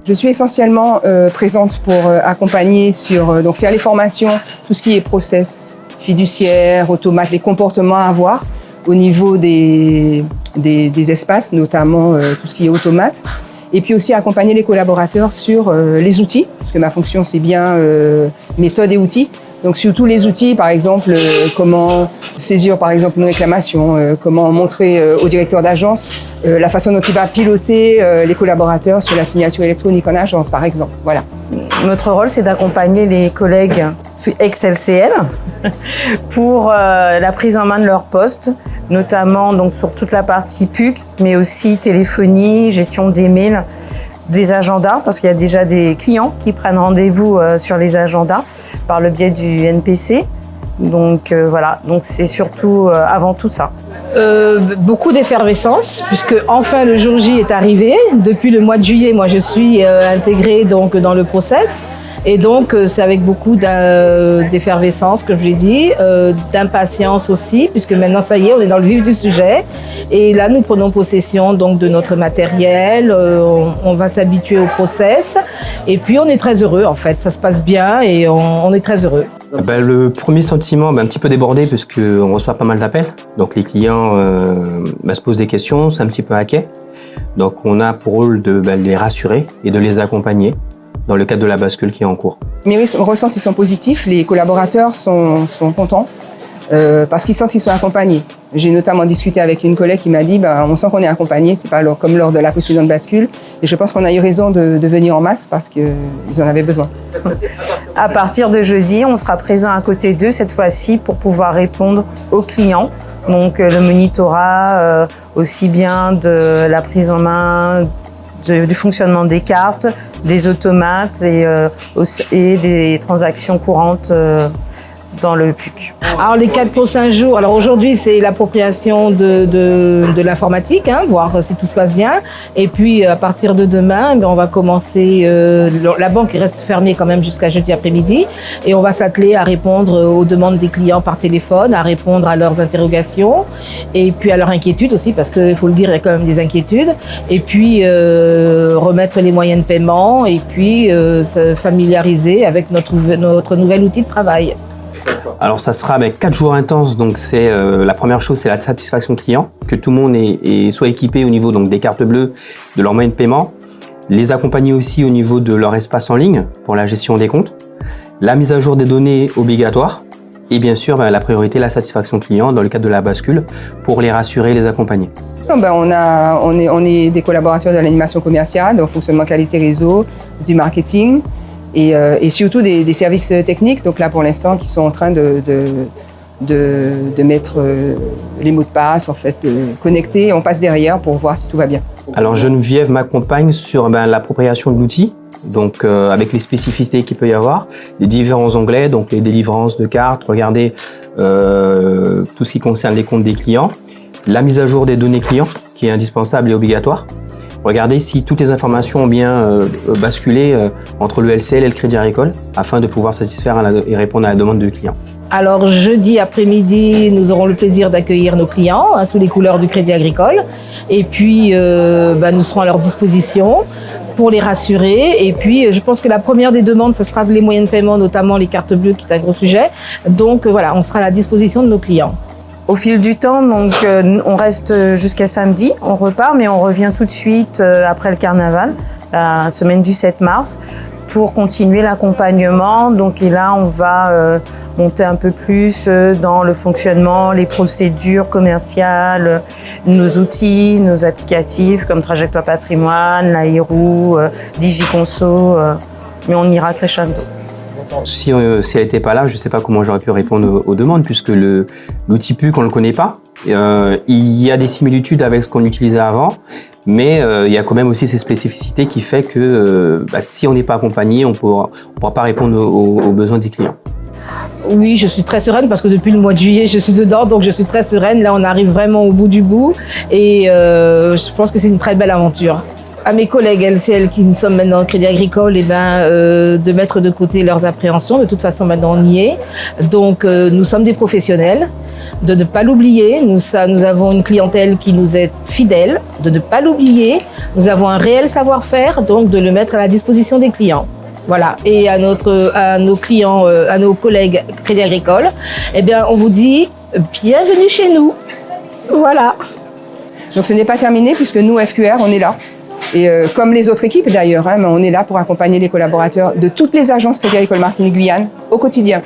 Je suis essentiellement présente pour accompagner sur donc faire les formations, tout ce qui est process fiduciaire, automate, les comportements à avoir au niveau des espaces, notamment tout ce qui est automate. Et puis aussi accompagner les collaborateurs sur les outils, parce que ma fonction c'est bien méthode et outils. Donc sur tous les outils, par exemple, comment saisir par exemple une réclamation, comment montrer au directeur d'agence la façon dont il va piloter les collaborateurs sur la signature électronique en agence, par exemple. Voilà. Notre rôle, c'est d'accompagner les collègues ex-LCL pour la prise en main de leur poste, notamment donc sur toute la partie PUC, mais aussi téléphonie, gestion des mails, des agendas, parce qu'il y a déjà des clients qui prennent rendez-vous sur les agendas par le biais du NPC. Donc voilà, donc c'est surtout avant tout ça. Beaucoup d'effervescence, puisque enfin le jour J est arrivé. Depuis le mois de juillet, moi je suis intégrée donc dans le process. Et donc, c'est avec beaucoup d'effervescence, comme je l'ai dit, d'impatience aussi, puisque maintenant, ça y est, on est dans le vif du sujet. Et là, nous prenons possession donc, de notre matériel, on va s'habituer au process. Et puis, on est très heureux, en fait. Ça se passe bien et on est très heureux. Le premier sentiment, un petit peu débordé, puisqu'on reçoit pas mal d'appels. Donc, les clients se posent des questions, c'est un petit peu inquiet. Donc, on a pour rôle de les rassurer et de les accompagner dans le cadre de la bascule qui est en cours. Mes ressentis sont positifs, les collaborateurs sont contents parce qu'ils sentent qu'ils sont accompagnés. J'ai notamment discuté avec une collègue qui m'a dit on sent qu'on est accompagné, c'est pas comme lors de la précédente bascule. Et je pense qu'on a eu raison de venir en masse parce qu'ils en avaient besoin. À partir de jeudi, on sera présent à côté d'eux cette fois-ci pour pouvoir répondre aux clients. Donc le monitorat aussi bien de la prise en main du fonctionnement des cartes, des automates et des transactions courantes dans le PUC. Alors les 4 prochains jours, alors aujourd'hui c'est l'appropriation de l'informatique, voir si tout se passe bien. Et puis à partir de demain, on va commencer, la banque reste fermée quand même jusqu'à jeudi après-midi. Et on va s'atteler à répondre aux demandes des clients par téléphone, à répondre à leurs interrogations et puis à leurs inquiétudes aussi, parce qu'il faut le dire, il y a quand même des inquiétudes. Et puis remettre les moyens de paiement et puis se familiariser avec notre nouvel outil de travail. Alors ça sera 4 jours intenses, donc c'est la première chose, c'est la satisfaction client, que tout le monde soit équipé au niveau donc des cartes bleues, de leurs moyens de paiement, les accompagner aussi au niveau de leur espace en ligne pour la gestion des comptes, la mise à jour des données obligatoire et bien sûr la priorité, la satisfaction client dans le cadre de la bascule pour les rassurer et les accompagner. On est des collaborateurs de l'animation commerciale, de fonctionnement qualité réseau, du marketing. Et surtout des services techniques, donc là pour l'instant qui sont en train de mettre les mots de passe, en fait, de connecter, on passe derrière pour voir si tout va bien. Alors Geneviève m'accompagne sur l'appropriation de l'outil, donc avec les spécificités qu'il peut y avoir, les différents onglets, donc les délivrances de cartes, regarder tout ce qui concerne les comptes des clients, la mise à jour des données clients qui est indispensable et obligatoire. Regardez si toutes les informations ont bien basculé entre le LCL et le Crédit Agricole afin de pouvoir satisfaire et répondre à la demande du client. Alors jeudi après-midi, nous aurons le plaisir d'accueillir nos clients sous les couleurs du Crédit Agricole. Et puis nous serons à leur disposition pour les rassurer. Et puis je pense que la première des demandes, ce sera les moyens de paiement, notamment les cartes bleues qui est un gros sujet. Donc voilà, on sera à la disposition de nos clients. Au fil du temps, donc, on reste jusqu'à samedi, on repart, mais on revient tout de suite après le carnaval, la semaine du 7 mars, pour continuer l'accompagnement. Donc, et là, on va monter un peu plus dans le fonctionnement, les procédures commerciales, nos outils, nos applicatifs comme Trajectoire Patrimoine, Laïrou, Digiconso, mais on ira crescendo. Si elle n'était pas là, je ne sais pas comment j'aurais pu répondre aux demandes, puisque l'outil PUC, on ne le connaît pas. Il y a des similitudes avec ce qu'on utilisait avant, mais il y a quand même aussi ces spécificités qui fait que si on n'est pas accompagné, on ne pourra pas répondre aux besoins des clients. Oui, je suis très sereine parce que depuis le mois de juillet, je suis dedans, donc je suis très sereine. Là, on arrive vraiment au bout du bout et je pense que c'est une très belle aventure. À mes collègues LCL qui sommes maintenant au Crédit Agricole, de mettre de côté leurs appréhensions. De toute façon, maintenant, on y est. Donc, nous sommes des professionnels. de ne pas l'oublier. Nous avons une clientèle qui nous est fidèle, de ne pas l'oublier. Nous avons un réel savoir-faire, donc de le mettre à la disposition des clients. Voilà. Et à nos clients, à nos collègues Crédit Agricole, eh bien, on vous dit bienvenue chez nous. Voilà. Donc ce n'est pas terminé puisque nous, FQR, on est là. Et comme les autres équipes d'ailleurs, hein, mais on est là pour accompagner les collaborateurs de toutes les agences Crédit Agricole Martinique Guyane au quotidien.